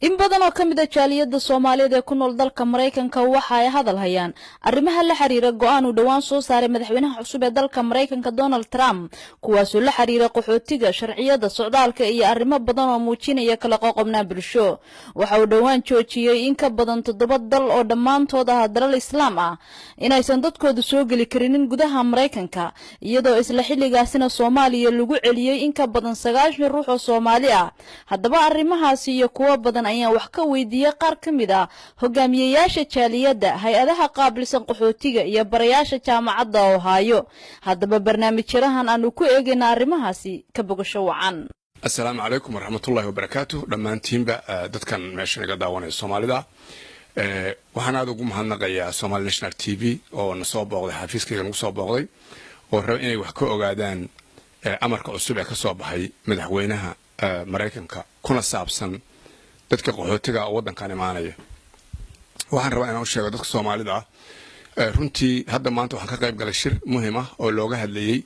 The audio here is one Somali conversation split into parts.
in badan oo ka mid ah jaaliyada Soomaaliyeed ee ku nool dalka Mareykanka waxa ay hadal hayaan arrimaha la xiriira go'aan uu dhawaan soo saaray madaxweynaha cusub ee dalka Mareykanka Donald Trump kuwaas oo la xiriira qaxootiga sharciyada socdaalka iyo arrimo badan oo muujinaya kala qoqobnaa bulsho waxa uu dhawaan joojiyay in ka badan 7 dal oo dhamaantood ah dalal Islaam ah inaysan dadkoodu soo gali karin gudaha Mareykanka iyadoo isla xilligaasina Soomaaliya lagu celiyay in ka badan 9 ruux oo Soomaali ah haddaba arrimahaasi iyo kuwa badan ayaan wax ka weydiiyay qaar ka mid ah hogaamiyayaasha jaaliyada hay'adaha qaabilsan qaxootiga iyo barayaasha jaamacadda Ohio haddaba barnaamijyadahan aanu ku eegayna arrimahaasi ka bogasho wacan. Assalaamu calaykum waraxmatullaahi wabarakaatuh dhammaantiinba dadkan meesha naga daawanaya Soomaalida waxaan aad ugu mahadnaqayaa Somali National TV oo na soo booqday xafiiskayga nagu soo booqday oo raba inay wax ka ogaadaan amarka cusub ee ka soo baxay madaxweynaha Mareykanka kuna saabsan dadka qaxootiga wadankan imaanaya waxaan rabaa inaan u sheego dadka Soomaalida runtii hadda maanta waxaan ka qayb galay shir muhiim ah oo looga hadlayay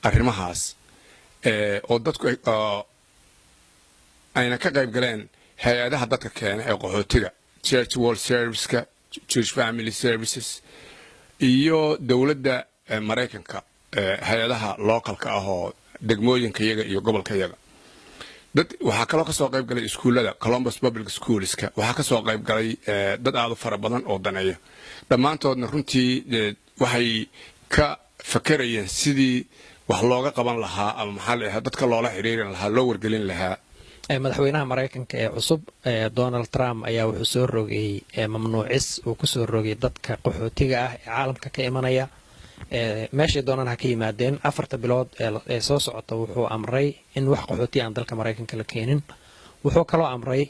arrimahaas oo dadku ayna ka qayb galeen hay'adaha dadka keena ee qaxootiga Church World Service-ka Church Family Services iyo dawladda Mareykanka hay'adaha localka ah oo degmooyinka iyaga iyo gobolka iyaga dad waxa kale oo ka soo qayb galay iskuulada Columbus Public Schoolska waxa ka soo qayb galay dad aad u fara badan oo daneeya dhamaantoodna runtii waxay ka fakarayeen sidii wax looga qaban lahaa ama maxal ah dadka loola xiriirin lahaa loo wargelin lahaa madaxweynaha Mareykanka ee cusub Donald Trump ayaa wuxuu soo rogay mamnuucis uu ku soo rogay dadka qaxootiga ah ee caalamka ka imanaya meeshii doonaan ha ka yimaadeen 4 bilood ee soo socota wuxuu amray in wax qaxooti aan dalka Mareykanka la keenin wuxuu kaloo amray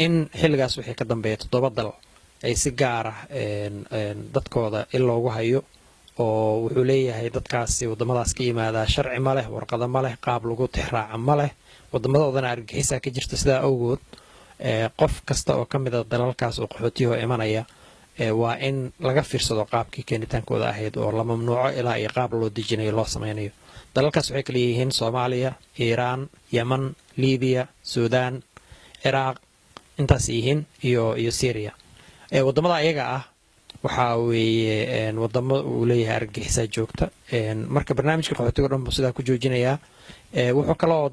in xilligaas wixii ka dambeeya 7 dal ay si gaar ah dadkooda in loogu hayo oo wuxuu leeyahay dadkaasi wadamadaas ka yimaada sharci ma leh warqado ma leh qaab lagu tixraaca ma leh wadamadoodana argagixisa ka jirta sida awgood qof kasta oo ka mid ah dalalkaas oo qaxootiga imanaya waa in laga fiirsado qaabkii keenitaankooda ahayd oo la mamnuuco ilaa ay qaab loo dejinayo loo sameeyo dalalkaas waxay kala yihiin Soomaaliya, Iiraan, Yemen, Liibiya, Suudaan, Ciraaq intaas yihiin iyo Syria wadamada ayaga ah waxa weeye wadamo uu leeyahay argagixisa joogta marka barnaamijka qaxootiga dhan buu sidaa ku joojinayaa wuxuu kaloo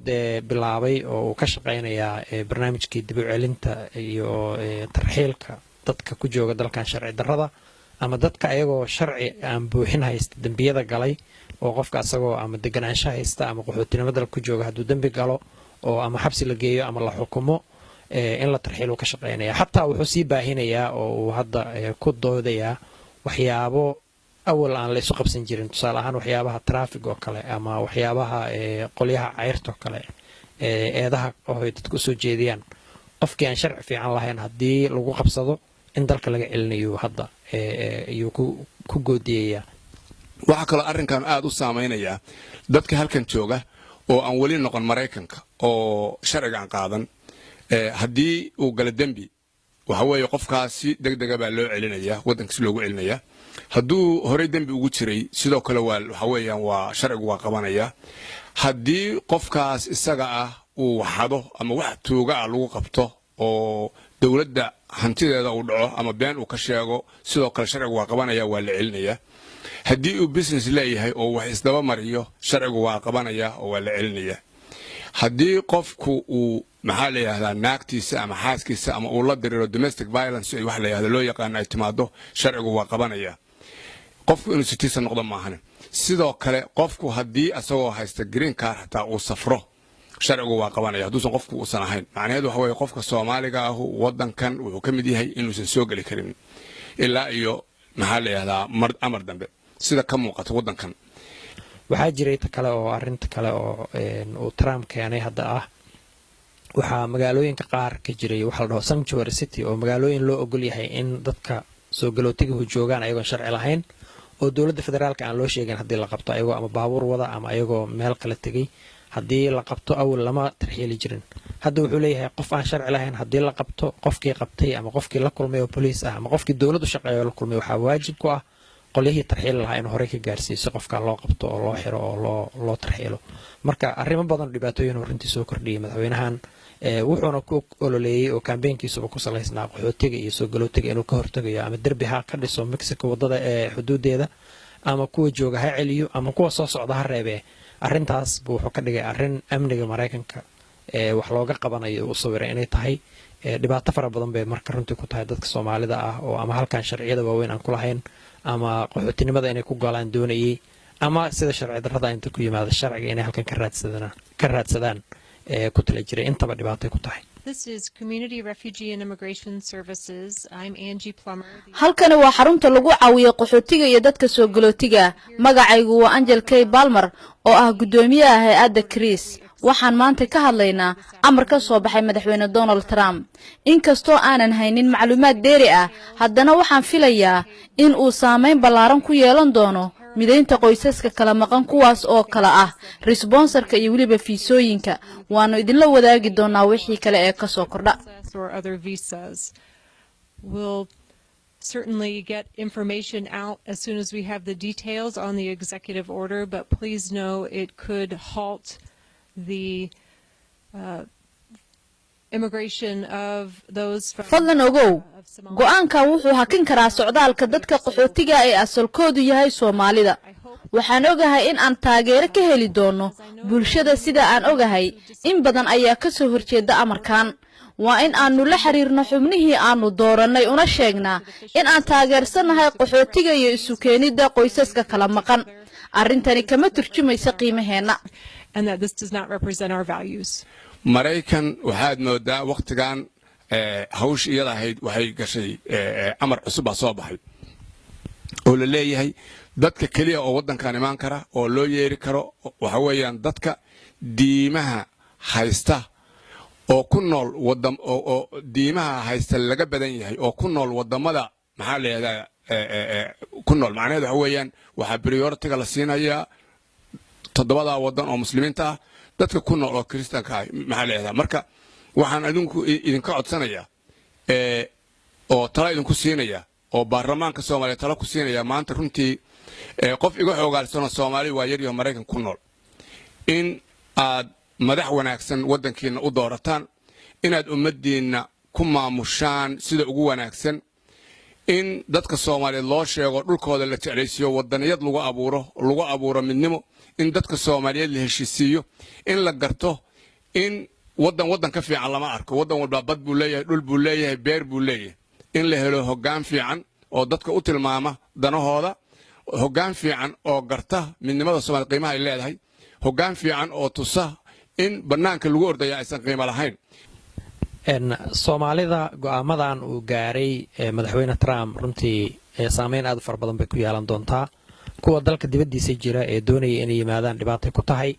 bilaabay oo uu ka shaqeynayaa barnaamijkii dib u celinta iyo tarxiilka dadka ku jooga dalkan sharci darrada ama dadka ayagoo sharci aan buuxin haysta dambiyada galay oo qofka asagoo ama deganaansho haysta ama qaxootinimo dalka ku jooga hadduu dambi galo oo ama xabsi la geeyo ama la xukumo in la tarxiilo ka shaqeynaya xataa wuxuu sii baahinayaa oo uu hadda ku doodayaa waxyaabo awal aan la isu qabsan jirin tusaale ahaan waxyaabaha traffic oo kale ama waxyaabaha qolyaha cayrta oo kale eedaha oo ay dadku soo jeediyaan qofkii aan sharci fiican lahayn haddii lagu qabsado in dalka laga celinayo hadda ayuu ku goodiyaya waxa kale arrinkan aad u saameynaya dadka halkan jooga oo aan wali noqon Mareykanka oo sharciga aan qaadan haddii uu gala dambi waxa weeye qofkaasi degdeg baa loo celinaya wadankiisa loogu celinaya hadduu hore dambi ugu jiray sidoo kale waxa weeyaan waa sharcigu waa qabanaya haddii qofkaas isaga ah uu xado ama wax tuuga ah lagu qabto oo dawladda hantideeda uu dhaco ama been uu ka sheego sidoo kale sharcigu waa qabanaya waa la celinaya haddii uu business leeyahay oo wax isdaba mariyo sharcigu waa qabanaya oo waa la celinaya haddii qofku uu maxaa la yiraahdaa naagtiisa ama xaaskiisa ama uu la diriro domestic violence ay wax la yiraahdo loo yaqaan ay timaado sharcigu waa qabanaya qofku inuu citizen noqdo maahan sidoo kale qofku haddii asagoo haysta green card hataa uu safro sharcigu waa qabanaya hadduu qofku uusan ahayn macnaheedu waxa weeye qofka Soomaaliga ah wadankan wuxuu ka mid yahay inuusan soo gali karin ilaa iyo maxaa la yiraahdaa amar dambe sida ka muuqata wadankan waxaa jiray kale oo arinta kale oo uu Trump keenay hadda ah waxa magaalooyinka qaar ka jiray waxa la dhaho sanctuary city oo magaalooyin loo ogol yahay in dadka soo galootiga joogaan ayagoo sharci lahayn oo dawladda federaalka aan loo sheegin haddii la qabto ayagoo ama baabuur wada ama ayagoo meel kala tagay haddii la qabto awal lama tarxiili jirin hadda wuxuu leeyahay qof aan sharci lahayn haddii la qabto qofkii qabtay ama qofkii la kulmay oo police ah ama qofkii dawladdu shaqeeyo la kulmay waxa waajib ku ah qolyihii tarxiil lahaa in hore ka gaarsiiso qofka loo qabto oo loo xiro oo loo tarxiilo marka arrimo badan dhibaatooyin horintii soo kordhiyay madaxweynahan wuxuuna ku ololeeyay oo campaignkiisuba ku salaysnaa qaxootiga iyo soo galootiga inuu ka hortagayo ama derbi ha ka dhiso Mexico wadada ee xuduudeeda ama kuwa jooga ha celiyo ama kuwa soo socda ha reebee arrintaas buu wuxuu ka dhigay arrin amniga Mareykanka wax looga qabanayo u sawiray inay tahay dhibaato fara badan bay marka runtii ku tahay dadka Soomaalida ah oo ama halkan sharciyada waaweyn aan ku lahayn ama qaxootinimada inay ku galaan doonayay ama sida sharci darrada inta ku yimaada sharciga inay halkan ka raadsadaan ku tala jiray intaba dhibaato ku tahay. This is Community Refugee and Immigration Services. I'm Angie Plummer. halkani waa xarunta lagu caawiyo qaxootiga iyo dadka soo galootiga. Magacaygu waa Angel K. Balmer oo ah gudoomiyaha hay'adda Chris. waxaan maanta ka hadlaynaa amar ka soo baxay madaxweyne Donald Trump. inkastoo aanan haynin macluumaad dheeri ah, haddana waxaan filayaa in uu saameyn ballaaran ku yeelan doono mideynta qoysaska kala maqan kuwaas oo kala ah responsorka iyo waliba fiisooyinka. waanu idinla wadaagi doonaa wixii kale ee ka soo kordha. We'll certainly get information out as soon as we have the details on the executive order, but please know it could halt the immigration of those from fadlan ogow go'aanka wuxuu hakin karaa socdaalka dadka qaxootiga ee asalkoodu yahay Soomaalida. waxaan ogahay in aan taageero ka heli doono bulshada sida aan ogahay in badan ayaa ka soo horjeeda amarkan. waa in aanu la xiriirno xubnihii aanu dooranay una sheegnaa in aan taageersanahay qaxootiga iyo isu keenida qoysaska kala maqan. arrintani kama turjumaysa qiimaheena. and that this does not represent our values. Maraykan waxaad moodaa waqtigan hawsh iyada ahayd waxay gashay amar cusub soo baxay oo la leeyahay dadka kaliya oo wadankan imaan kara oo loo yeeri karo waxa weeyaan dadka diimaha haysta oo ku nool wadam oo diimaha haysta laga badan yahay oo ku nool wadamada maxaa leeyahay ku nool macnaheedu waxa weeyaan waxa priority la siinayaa toddobada wadan oo muslimiinta ah dadka ku nool oo kristaanka ah maxaa leeyahay marka waxaan idinka codsanayaa oo tala idinku siinaya oo baarlamaanka Soomaaliya tala ku siinaya maanta runtii qof iga xoogaalsano Soomaali waa yar iyo Mareykan ku nool in aad madax wanaagsan wadankiina u doorataan inaad ummadiina ku maamushaan sida ugu wanaagsan in dadka Soomaaliyeed loo sheego dhulkooda la jeclaysiyo wadaniyad lagu abuuro midnimo in dadka Soomaaliyeed la heshiisiyo in la garto in wadan ka fiican lama arko wadan walba bad buu leeyahay dhul buu leeyahay beer buu leeyahay in la helo hoggaan fiican oo dadka u tilmaama danahooda hoggaan fiican oo garta midnimada Soomaaliyeed qiimaha ay leedahay hoggaan fiican oo tusa in banaanka lagu ordaya aysan qiimo lahayn. Soomaalida go'aamadan uu gaaray madaxweyne Trump runtii saameyn aad u far badan bay ku yeelan doontaa. kuwa dalka dibadiisa jira ee doonaya inay yimaadaan dhibaato ku tahay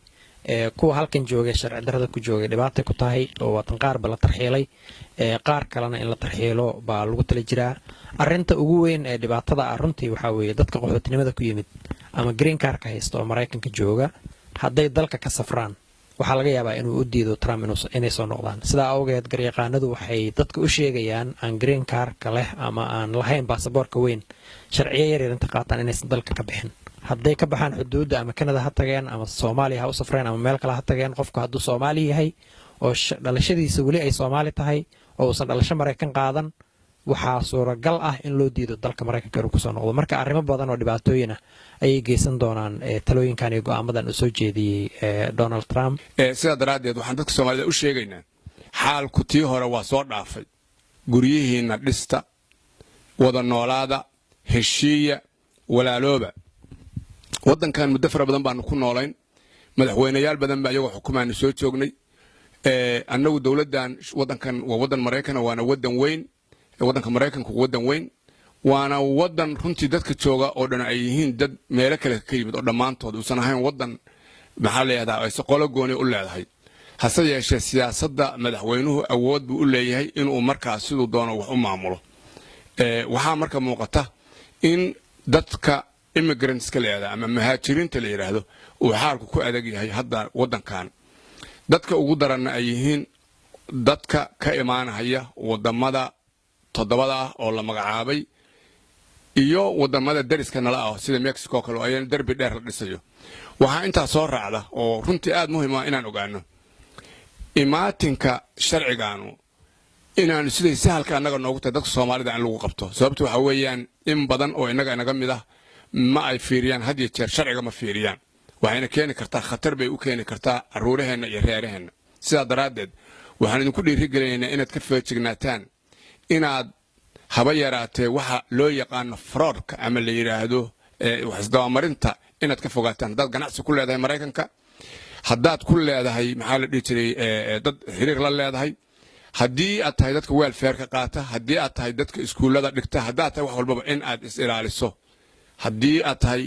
kuwa halkan jooga sharci darrada ku jooga dhibaato ku tahay oo watan qaar bala tarxiilay qaar kalena in la tarxiilo baa lagu tala jiraa. arrinta ugu weyn ee dhibaatada runtii waxa weeye dadka qaxootinimada ku yimid ama green card ka haysto oo Mareykanka jooga hadday dalka ka safraan waxa laga yaabaa inuu u diido Trump inay soo noqdaan. sidaa awgeed garyaqaanadu waxay dadka u sheegayaan aan green card ka leh ama aan lahayn baasaboorka weyn sharciyo yar inta qaataan inaysan dalka ka bixin. hadday ka baxaan xuduudda ama Canada ha tageen ama Soomaaliya ha u safreen ama meel kale ha tageen qofku hadduu Soomaali yahay oo dhalashadiisa wali ay Soomaali tahay oo uusan dhalasho Mareykan qaadan waxaa suuragal ah in loo diido dalka Mareykanka inuu ku soo noqdo. marka arrimo badan oo dhibaatooyin ah ayay geysan doonaan talooyinkan iyo go'aamadan uu soo jeediyay Donald Trump. sida daraadeed waxaan dadka Soomaalida u sheegaynaa xaalku tii hore waa soo dhaafay. guryihiina dhista wada noolaada heshiiya walaalooba. wadankan muddo fara badan baanu ku noolayn madaxweynayaal badan baa iyaga xukumaanu soo joognay. annagu dawladdan wadankan waa wadan Mareykan waana wadan weyn wadanka Mareykanku wadan weyn waana wadan runtii dadka jooga oo dhan ay yihiin dad meelo kale ka yimid oo dhammaantood uusan ahayn wadan maxaa leeyahay ay qolo gooni u leedahay. hase yeeshee siyaasadda madaxweynuhu awood buu u leeyahay inuu markaas sidoo doono wax u maamulo. waxaa marka muuqata in dadka immigrants ka leeyahay ama muhaajiriinta la yiraahdo uu xaalku ku adag yahay hadda wadankan. dadka ugu daranna ay yihiin dadka ka imaanaya wadamada toddobada ah oo la magacaabay iyo wadamada dariska nala ah sida Mexico kale oo ay darbi dheer la dhisayo. waxaa inta soo raacda oo runtii aad muhiim ah inaan ogaano imaatinka sharcigaanu inaanu siday sahalka annaga noogu tahay dadka Soomaalida in lagu qabto sababtu waxa weeyaan in badan oo inaga naga mid ah ma ay fiiriyaan had iyo jeer sharciga ma fiiriyaan waxayna keeni kartaa khatar bay u keeni kartaa caruuraheena iyo reeraheena sidaa daraadeed waxaan idinku dhiirigelinaynaa inaad ka feejignaataan inaad haba yaraatee waxa loo yaqaan fraudka ama la yiraahdo wax isdabamarinta inaad ka fogaataan dad ganacsi ku leedahay Mareykanka haddaad ku leedahay maxaa la dhihi jiray dad xiriir la leedahay haddii aad tahay dadka welfare-ka qaata haddii aad tahay dadka iskuulada dhigta haddaad tahay wax walbaba in aad is ilaaliso haddii aad tahay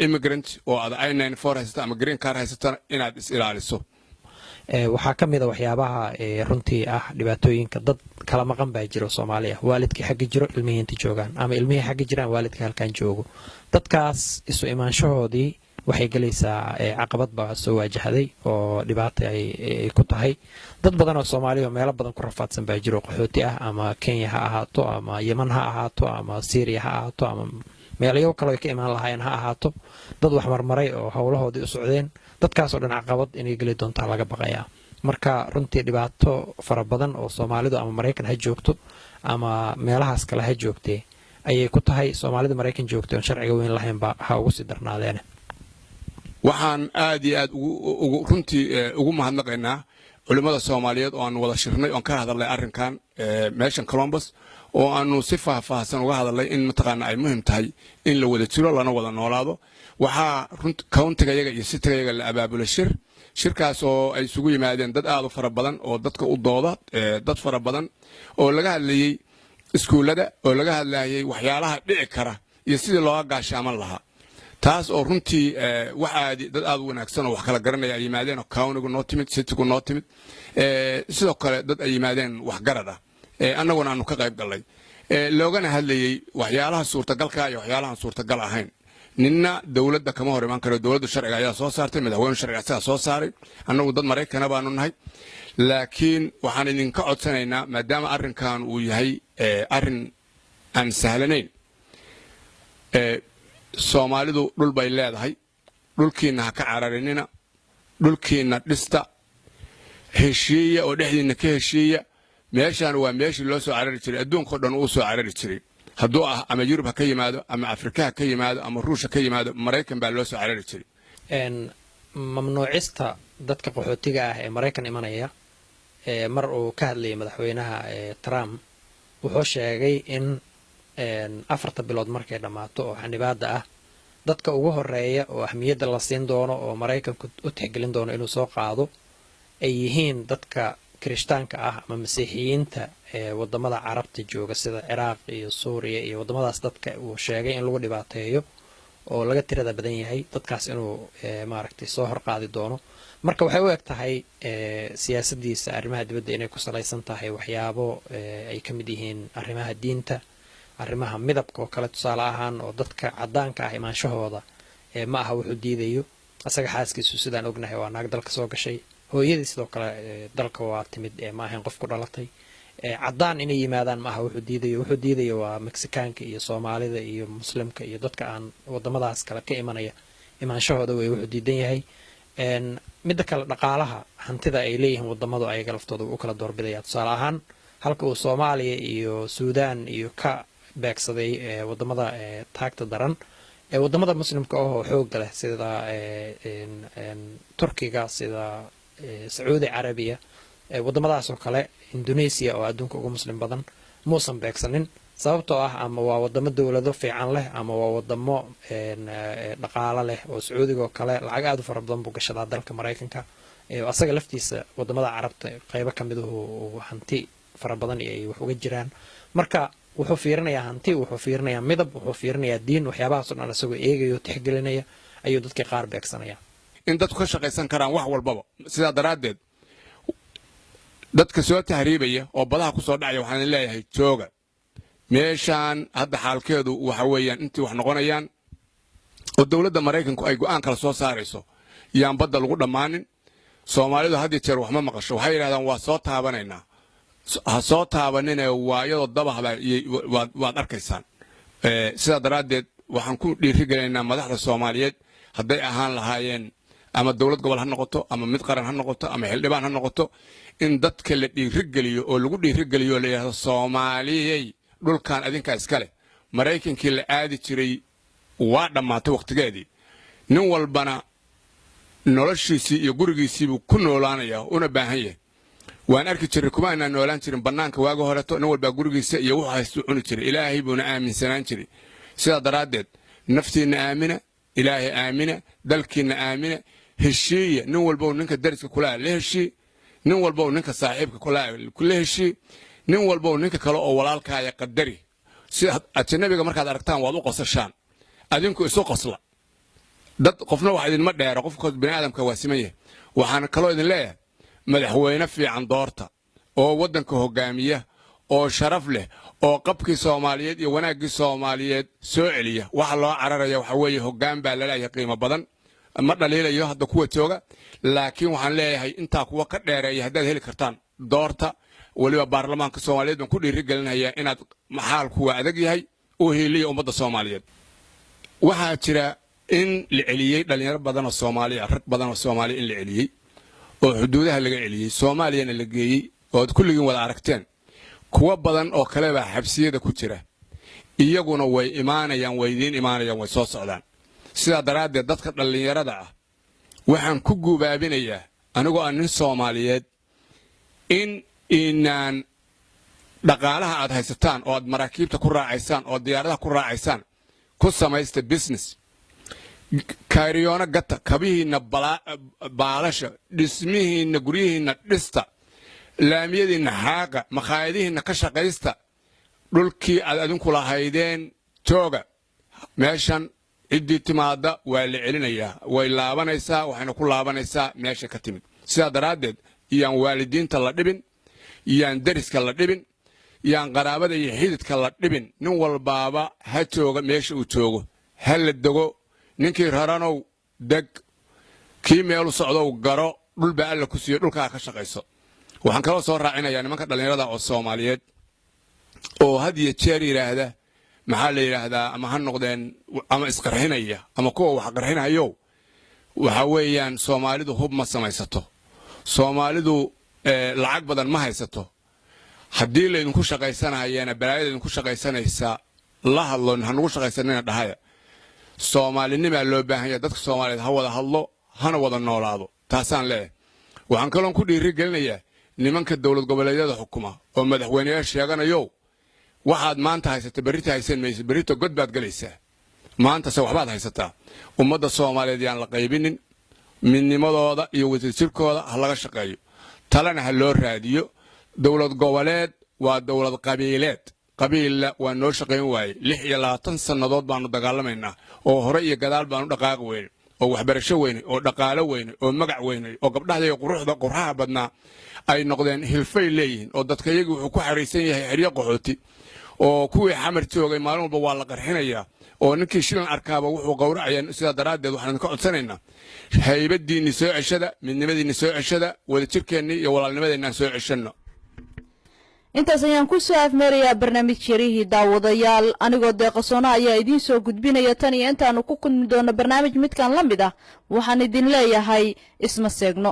immigrant oo aad I-94 haysata ama green card haysata inaad is ilaaliso waxaa ka mid ah waxyaabaha runtii ah dhibaatooyinka dad kala maqan baa jiro Soomaaliya waalidkii xagga jiro ilmihii inta joogaan ama ilmihii xagga jiraan waalidkii halkan joogo dadkaas isu imaanshahoodii waxay galaysaa caqabad baa soo waajahday oo dhibaato ay ku tahay dad badan oo Soomaaliya meelo badan ku rafaadsan baa jiro qaxooti ah ama Kenya ha ahaato ama Yemen ha ahaato ama Syria ha ahaato ama meelayo kale ay ka imaan lahaayeen ha ahaato dad wax marmaray oo hawlahoodii u socdeen dadkaas oo dhan caqabad inay gali doontaa laga baqayaa marka runtii dhibaato fara badan oo Soomaalidu ama Mareykan ha joogto ama meelahaas kale ha joogtee ayay ku tahay Soomaalida Mareykan joogto oo sharciga weyn lahayn ba ha ugu sii darnaadeen waxaan aad iyo aad runtii ugu mahadnaqaynaa culimada Soomaaliyeed oo aan wada shirnay oo ka hadalnay arrinkan meeshan Columbus oo aanu si faahfaahsan uga hadalnay in mataqaana ay muhiim tahay in la wada jiro lana wada noolaado waxa countiga iyaga iyo city iyaga la abaabulay shirkaas oo ay isugu yimaadeen dad aad u fara badan oo dadka u dooda dad fara badan oo laga hadlayay iskuulada oo laga hadlayay waxyaalaha dhici kara iyo sidii looga gaashaaman lahaa taas oo runtii waxa dad aad u wanaagsan oo wax kala garanaya ay yimaadeen oo countigu noo timid citygu noo timid sidoo kale dad ay yimaadeen wax garad ah annaguna aanu ka qayb galnay loogana hadlayay waxyaalaha suurtagalka iyo waxyaalaha suurtagal ahayn ninna dawladda kama hor iman karo dawladda sharciga ayaa soo saartay madaxweynaha sharciga ayaa soo saaray annagu dad Mareykan baanu nahay laakiin waxaan idinka codsanaynaa maadaama arrinkan uu yahay arrin aan sahlanayn Soomaalidu dhul bay leedahay dhulkiina ha ka cararinina dhulkiina dhista heshiiya oo dhexdiina ka heshiiya meeshan waa meeshii loo soo carari jiray adduunka oo dhan uu soo carari jiray hadduu ah ama Yurub ka yimaado ama Afrika ka yimaado ama Ruushka ka yimaado Mareykan baa loo soo carari jiray mamnuucista dadka qaxootiga ah ee Mareykan imanaya mar uu ka hadlayay madaxweynaha Trump wuxuu sheegay in 4 bilood markay dhamaato oo xanibaada ah dadka ugu horeeya oo ahmiyadda la siin doono oo Mareykanku u tixgelin doono inuu soo qaado ay yihiin dadka Kirishtaanka ah ama Masiixiyiinta wadamada Carabta jooga sida Iraq iyo Suuriya iyo wadamadaas dadka uu sheegay in lagu dhibaateeyo oo laga tirada badan yahay dadkaas inuu maaragtay soo horqaadi doono marka waxay u egtahay siyaasadiisa arrimaha dibadda inay ku salaysan tahay waxyaabo ay ka mid yihiin arrimaha diinta arrimaha midabka oo kale tusaale ahaan oo dadka cadaanka ah imaanshahooda ma aha wuxuu diidayo asaga xaaskiisu sidaan ognahay waa naag dalka soo gashay hooyadii sidoo kale dalka waa timid ma ahayn qof ku dhalatay cadaan inay yimaadaan ma aha wuxuu diidayo waa Mexicaanka iyo Soomaalida iyo Muslimka iyo dadka aan wadamadaas kale ka imanaya imaanshahooda way wuxuu diidan yahay midda kale dhaqaalaha hantida ay leeyihiin wadamadu ayaga laftooda u kala doorbidaya tusaale ahaan halka uu Soomaaliya iyo Suudaan iyo ka beegsaday wadamada taagta daran wadamada muslimka oo xoog leh sida Turkiga sida Saudi Arabia wadamadaas oo kale Indonesia oo adduunka ugu muslim badan muusan beegsanin sababtoo ah ama waa wadamo dawlado fiican leh ama waa wadamo dhaqaale leh oo Sacuudiga oo kale lacag aad u fara badan buu gashadaa dalka Mareykanka asaga laftiisa wadamada Carabta qaybo kamid ah hanti fara badan ay wax uga jiraan marka wuxuu fiirinayaa hanti wuxuu fiirinayaa midab wuxuu fiirinayaa diin waxyaabahaas oo dhan asagoo eegayo tixgelinaya ayuu dadka qaar beegsanaya in dadku ka shaqaysan karaan wax walbaba sida daraadeed dadka soo tahriibaya oo badaha ku soo dhacaya waxaan leeyahay jooga meeshan hadda xaalkeedu waxa weeyaan intii wax noqonayaan oo dawladda Mareykanku ay go'aan kala soo saarayso yaan badda lagu dhamaanin Soomaalidu hadii jeer wax ma maqasho waxay yiraahdaan waa soo taabanaynaa ha soo taabanina waa iyadoo dabahda waad arkaysaan sida daraadeed waxaan ku dhiirigelinaynaa madaxda Soomaaliyeed hadday ahaan lahaayeen ama dawlad gobol ha noqoto ama mid qaran ha noqoto ama xildhibaan ha noqoto in dadka la dhiirigeliyo oo lagu dhiirigeliyo la yiraahdo Soomaaliyay dhulkan adinka iska leh Mareykankii la aadi jiray waa dhamaatay waqtigeedii nin walbana noloshiisii iyo gurigiisii buu ku noolaanayaa una baahan yahay waan arki jiray kuma inaan noolaan jirin banaanka waaga horeeto nin walba gurigiisa iyo wuxuu haysto cuni jiray ilaahay buuna aaminsanaan jiray sida daraadeed naftiina aamina ilaahay aamina dalkiina aamina heshiiya nin walba ninka dariska kula la heshii nin walba ninka saaxiibka kula heshii nin walba ninka kale oo walaalkaaga qadari sida ajnabiga markaad aragtaan waad u qosashaan adinku isu qosla dad qofna wax idin ma dheero qofka bini aadamka waa siman waxaan kaloo idin leeyahay madaxweyne fiican doorta oo wadanka hogaamiya oo sharaf leh oo qabkii Soomaaliyeed iyo wanaagii Soomaaliyeed soo celiya waxa loo cararaya waxa weeye hogaan baa la leeyahay qiimo badan ma dhaliilayo hadda kuwa jooga laakiin waxaan leeyahay inta kuwa ka dheereeya haddaad heli kartaan doorta waliba baarlamaanka Soomaaliyeed ku dhiirigelinaya inaad maxaalku waa adag yahay oo heeliyo ummadda Soomaaliyeed waxa jira in la celiyay dhalinyaro badan oo Soomaaliya rag badan oo Soomaaliya in la celiyay oo xuduudaha laga celiyay Soomaaliyana la geeyay oo kulligiin wada aragteen kuwa badan oo kale baa xabsiyada ku jira iyaguna way imaanayaan way soo socdaan sida daraadeed dadka dhalinyarada ah waxaan ku guubaabinayaa anigoo aan nin Soomaaliyeed in inaan dhaqaalaha aad haysataan oo aad maraakiibta ku raacaysaan oo diyaaradaha ku raacaysaan ku samaysta business kaariyoona gata kabihiina baalasha dhismihiina guryihiina dhista laamiyadiina xaaqa maqaayadihiina ka shaqaysta dhulkii aad adinku lahaydeen jooga meeshan cidii timaada waa la celinayaa way laabanaysaa waxayna ku laabanaysaa meesha ka timid sida daraadeed iyaan waalidiinta la dhibin iyaan dariska la dhibin iyaan qaraabada iyo xididka la dhibin nin walbaaba ha jooga meesha uu joogo ha la dego ninkii raranow deg kii meel u socdo garo dhul baa alla ku siiyo dhulka ka shaqayso waxaan kala soo raacinayaa nimanka dhalinyarada oo Soomaaliyeed oo had iyo jeer yiraahda maxaa la yiraahdaa ama ha noqdeen ama isqarxinaya ama kuwa wax qarxinayo waxa weeyaan Soomaalidu hub ma samaysato Soomaalidu lacag badan ma haysato haddii la idinku shaqaysanayana balaayada idinku shaqaysanaysa la hadlon hanugu shaqaysanayna dhahaya Soomaalinima loo baahan yahay dadka Soomaaliyeed ha wada hadlo hana wada noolaado taasaan leeyahay waxaan kaloo ku dhiirigelinayaa nimanka dawlad goboleedyada xukuma oo madaxweynayaasha sheeganayo waxaad maanta haysatay berita haysan mayso berito god baad galaysaa maanta se waxbaad haysataa ummadda Soomaaliyeed yaan la qaybinin midnimadooda iyo wadajirkooda ha laga shaqeeyo talana ha loo raadiyo dawlad goboleed waa dawlad qabiileed qabiilla waa noo shaqayn waayay 26 sanadood baanu dagaalamaynaa oo hore iyo gadaal baanu dhaqaaq weyn oo waxbarasho weyn oo dhaqaale weyn oo magac weyn oo gabdhaha iyo quraha badnaa ay noqdeen hilfay leeyihiin oo dadka iyagu wuxuu ku xariisan yahay xiriyo qaxooti oo kuwii xamar joogay maalin walba waa la qarxinayaa oo ninkii shilan arkaaba wuxuu qowracayaan sida daraadeed waxaan ka codsanaynaa haybadiina soo ceshada midnimadiina soo ceshada wadajirkeena iyo walaalnimadeena soo ceshano intaas ayaan ku soo afmeerayaa barnaamijyadii daawadayaal anigoo deeqasoona ayaa idiin soo gudbinaya tan iyo intaanu ku kulmi doono barnaamij midkan la mid ah waxaan idin leeyahay isma seegno